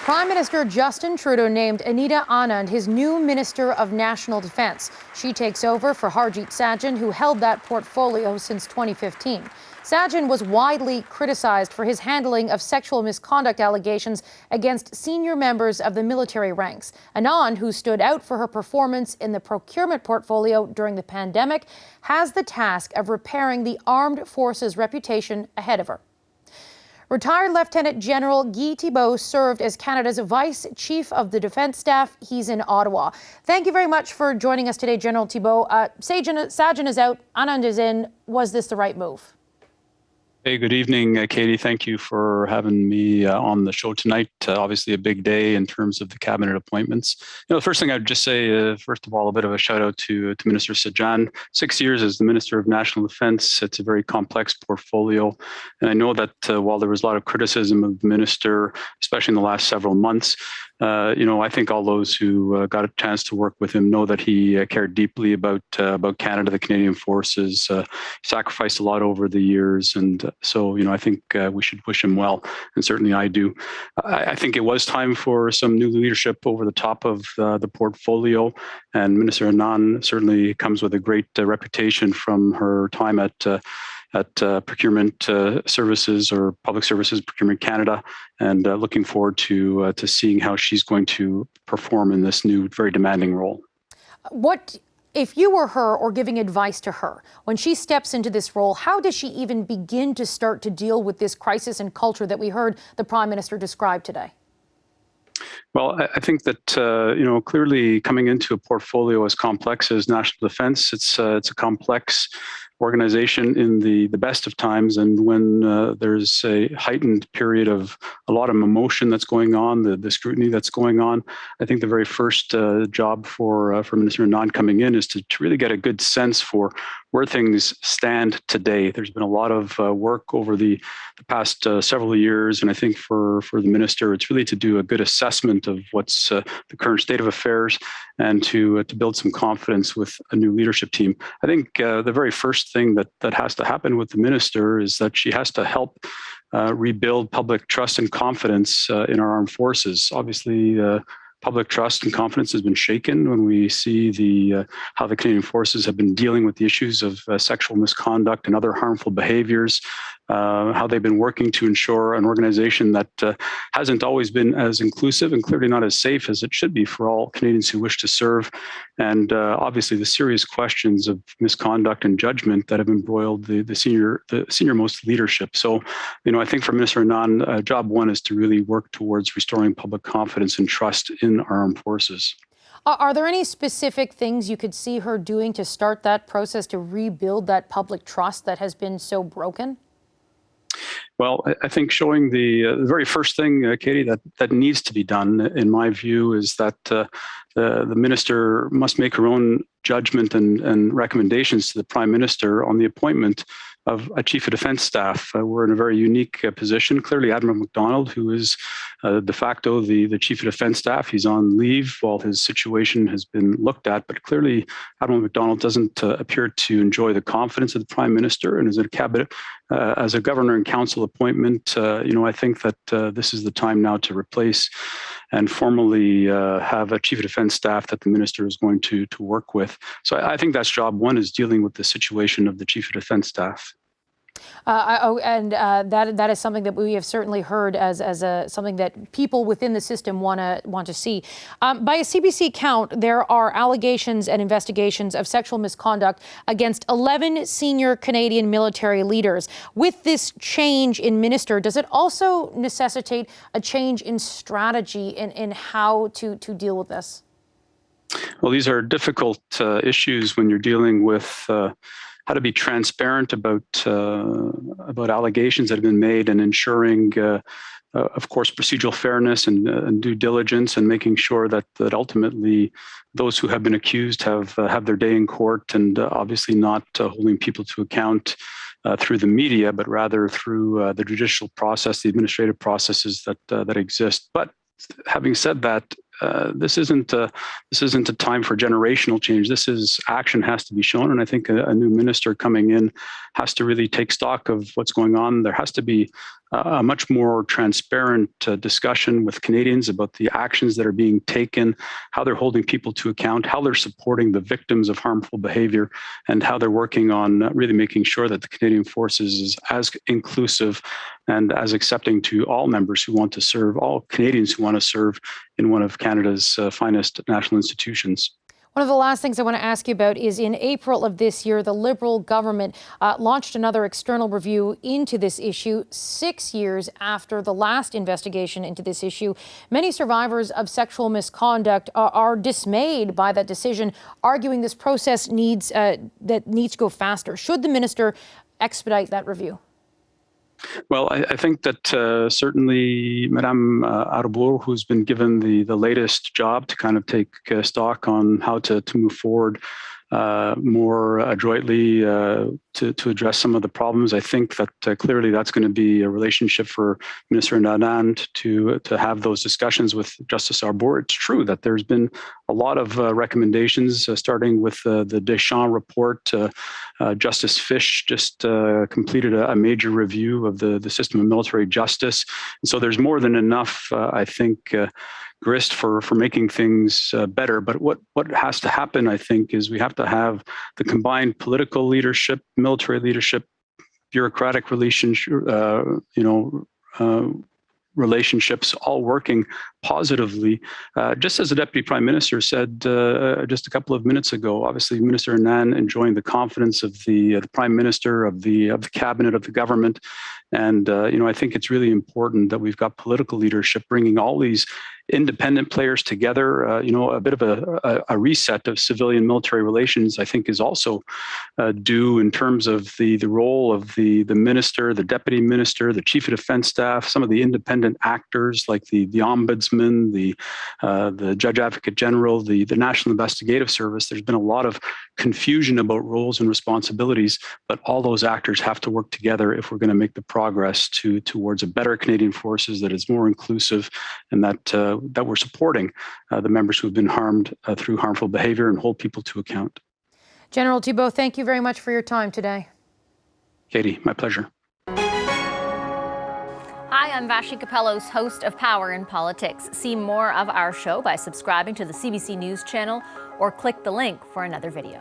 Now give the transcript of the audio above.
Prime Minister Justin Trudeau named Anita Anand his new Minister of National Defence. She takes over for Harjit Sajjan, who held that portfolio since 2015. Sajjan was widely criticized for his handling of sexual misconduct allegations against senior members of the military ranks. Anand, who stood out for her performance in the procurement portfolio during the pandemic, has the task of repairing the armed forces' reputation ahead of her. Retired Lieutenant General Guy Thibault served as Canada's Vice Chief of the Defence Staff. He's in Ottawa. Thank you very much for joining us today, General Thibault. Sajjan is out, Anand is in. Was this the right move? Hey, good evening, Katie. Thank you for having me on the show tonight. Obviously a big day in terms of the cabinet appointments. The first thing I'd just say, first of all, a bit of a shout out to Minister Sajjan. 6 years as the Minister of National Defence. It's a very complex portfolio. And I know that while there was a lot of criticism of the minister, especially in the last several months, I think all those who got a chance to work with him know that he cared deeply about Canada, the Canadian forces, sacrificed a lot over the years. And so, I think we should wish him well. And certainly I do. I think it was time for some new leadership over the top of the portfolio. And Minister Anand certainly comes with a great reputation from her time at Procurement Services or Public Services Procurement Canada, and looking forward to seeing how she's going to perform in this new, very demanding role. What, if you were her or giving advice to her, when she steps into this role, how does she even begin to start to deal with this crisis and culture that we heard the Prime Minister describe today? Well, I think that, clearly coming into a portfolio as complex as national defense, it's a complex organization in the best of times. And when there's a heightened period of a lot of emotion that's going on, the scrutiny that's going on, I think the very first job for Minister Anand coming in is to really get a good sense for where things stand today. There's been a lot of work over the past several years, and I think for the minister, it's really to do a good assessment of what's the current state of affairs and to build some confidence with a new leadership team. I think the very first thing that has to happen with the minister is that she has to help rebuild public trust and confidence in our armed forces. Obviously, public trust and confidence has been shaken when we see how the Canadian forces have been dealing with the issues of sexual misconduct and other harmful behaviors, how they've been working to ensure an organization that hasn't always been as inclusive and clearly not as safe as it should be for all Canadians who wish to serve. And obviously the serious questions of misconduct and judgment that have embroiled the senior-most leadership. So, I think for Minister Anand, job one is to really work towards restoring public confidence and trust in our armed forces. Are there any specific things you could see her doing to start that process to rebuild that public trust that has been so broken? Well, I think showing the very first thing, Katie, that needs to be done, in my view, is that the minister must make her own judgment and recommendations to the Prime Minister on the appointment of a Chief of Defence Staff. We're in a very unique position. Clearly, Admiral MacDonald, who is de facto the Chief of Defence Staff, he's on leave while his situation has been looked at. But clearly, Admiral MacDonald doesn't appear to enjoy the confidence of the Prime Minister, and as a cabinet, as a Governor and Council appointment, I think that this is the time now to replace and formally have a Chief of Defence Staff that the Minister is going to work with. So I think that's job one, is dealing with the situation of the Chief of Defence Staff. That is something that we have certainly heard as something that people within the system want to see. By a CBC count, there are allegations and investigations of sexual misconduct against 11 senior Canadian military leaders. With this change in minister, does it also necessitate a change in strategy in how to deal with this? Well, these are difficult issues when you're dealing with how to be transparent about allegations that have been made, and ensuring, of course, procedural fairness and due diligence, and making sure that ultimately those who have been accused have their day in court, and obviously not holding people to account through the media, but rather through the judicial process, the administrative processes that exist. But having said that, this isn't a time for generational change. Action has to be shown, and I think a new minister coming in has to really take stock of what's going on. There has to be a much more transparent discussion with Canadians about the actions that are being taken, how they're holding people to account, how they're supporting the victims of harmful behavior, and how they're working on really making sure that the Canadian Forces is as inclusive and as accepting to all members who want to serve, all Canadians who want to serve in one of Canada's finest national institutions. One of the last things I want to ask you about is in April of this year, the Liberal government launched another external review into this issue 6 years after the last investigation into this issue. Many survivors of sexual misconduct are dismayed by that decision, arguing this process needs to go faster. Should the minister expedite that review? Well, I think that certainly Madame Arbour, who's been given the latest job to kind of take stock on how to move forward more adroitly to address some of the problems. I think that clearly that's going to be a relationship for Minister Anand to have those discussions with Justice Arbour. It's true that there's been a lot of recommendations, starting with the Deschamps report. Justice Fish just completed a major review of the system of military justice. And so there's more than enough, I think, grist for making things better. But what has to happen, I think, is we have to have the combined political leadership, military leadership, bureaucratic relationship, relationships all working positively. Just as the Deputy Prime Minister said just a couple of minutes ago, obviously Minister Anand enjoying the confidence of the Prime Minister, of the Cabinet, of the government. And, I think it's really important that we've got political leadership bringing all these independent players together. A bit of a reset of civilian-military relations, I think, is also due in terms of the role of the minister, the deputy minister, the chief of defense staff, some of the independent actors like the ombudsman, the judge advocate general, the National Investigative Service. There's been a lot of confusion about roles and responsibilities, but all those actors have to work together if we're going to make the progress towards a better Canadian Forces that is more inclusive and that we're supporting the members who have been harmed through harmful behavior and hold people to account. General Thibault, thank you very much for your time today. Katie, my pleasure. Hi, I'm Vashi Capellos, host of Power in Politics. See more of our show by subscribing to the CBC News channel or click the link for another video.